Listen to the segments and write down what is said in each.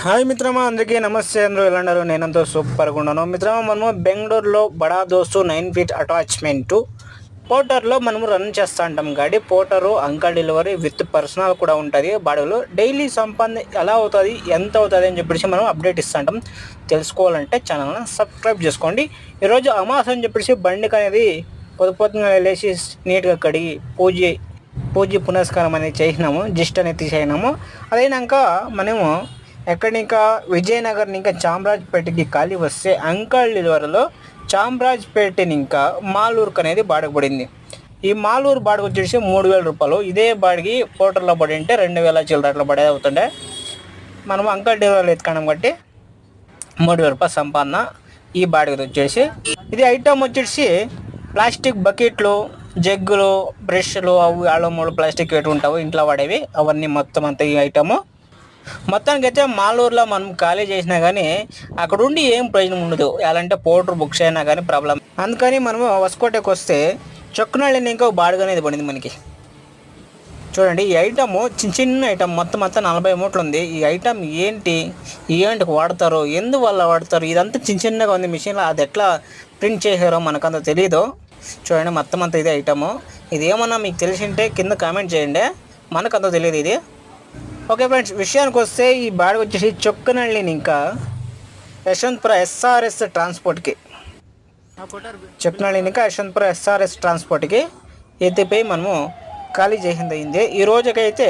Hi మిత్రమా, అందరికీ నమస్తే. అందరూ ఎలా ఉన్నారు? నేనంతా సూపర్గా ఉన్నాను మిత్రమా. మనము బెంగళూరులో బడా దోస్తు 9 ఫీట్ అటాచ్మెంట్ పోర్టర్లో మనము రన్ చేస్తూ ఉంటాం. గాడి పోర్టరు అంకల్ డెలివరీ విత్ పర్సనల్ కూడా ఉంటుంది. బాడీలో డైలీ సంపాదన ఎలా అవుతుంది, ఎంత అవుతుంది అని చెప్పేసి మనం అప్డేట్ ఇస్తుంటాం. తెలుసుకోవాలంటే ఛానల్ని సబ్స్క్రైబ్ చేసుకోండి. ఈరోజు అమాస్ అని చెప్పేసి బండికి అనేది పొద్దుగా వెళ్ళేసి నీట్గా కడిగి పూజ పునస్కారం అనేది చేసినాము. జిస్ట్ అనేది తీసేసినాము. అదైనాక మనము ఎక్కడి ఇంకా విజయనగర్ ఇంకా చామరాజ్పేటకి ఖాళీ వస్తే అంకల్ డెలివరీలో చామరాజ్పేటని ఇంకా మాలూరుకు అనేది బాడకు పడింది. ఈ మాలూరు బాడకు వచ్చేసి 3,000 రూపాయలు. ఇదే బాడికి పోర్టర్లో పడి ఉంటే 2,000 చిల్లర అట్లా పడేది అవుతుండే. మనం అంకల్ డెలివరీలో ఎత్తుకున్నాం కాబట్టి 3,000 రూపాయలు సంపాదన ఈ బాడికి వచ్చేసి. ఇది ఐటమ్ వచ్చేసి ప్లాస్టిక్ బకెట్లు, జగ్గులు, బ్రష్లు, అవి ఆలో 3 ప్లాస్టిక్ ఎటు ఉంటావు ఇంట్లో వాడేవి అవన్నీ మొత్తం అంతా ఈ ఐటము. మొత్తానికైతే మాలూరులో మనం ఖాళీ చేసినా కానీ అక్కడ ఉండి ఏం ప్రయోజనం ఉండదు. ఎలాంటి పోర్టర్ బుక్స్ అయినా కానీ ప్రాబ్లం. అందుకని మనము వసుకోటకి వస్తే చొక్కనళ్ళని ఇంకా బాడుగా అనేది పడింది మనకి. చూడండి, ఈ ఐటము చిన్న ఐటమ్ మొత్తం అంతా 40 మూటలు ఉంది. ఈ ఐటమ్ ఏంటికి వాడతారో, ఎందువల్ల వాడతారు, ఇదంతా చిన్నగా ఉంది మిషన్లో. అది ఎట్లా ప్రింట్ చేశారో మనకంత తెలియదు. చూడండి, మొత్తం అంతా ఇదే ఐటము. ఇది ఏమన్నా మీకు తెలిసింటే కింద కామెంట్ చేయండి. మనకంత తెలియదు ఇది. ఓకే ఫ్రెండ్స్, విషయానికి వస్తే ఈ బాడీ వచ్చేసి చొక్కనళ్ళని ఇంకా యశ్వంతపుర ఎస్ఆర్ఎస్ ట్రాన్స్పోర్ట్కి ట్రాన్స్పోర్ట్కి ఎత్తిపోయి మనము ఖాళీ చేసింది అయింది. ఈ రోజుకైతే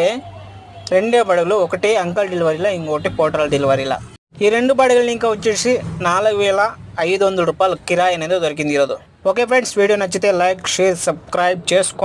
2 బడుగులు, ఒకటి అంకల్ డెలివరీలో, ఇంకొకటి పోర్టల్ డెలివరీలో. ఈ 2 బడుగులు ఇంకా వచ్చేసి 4,500 రూపాయలు కిరాయి అనేది దొరికింది ఈరోజు. ఓకే ఫ్రెండ్స్, వీడియో నచ్చితే లైక్, షేర్, సబ్స్క్రైబ్ చేసుకోండి.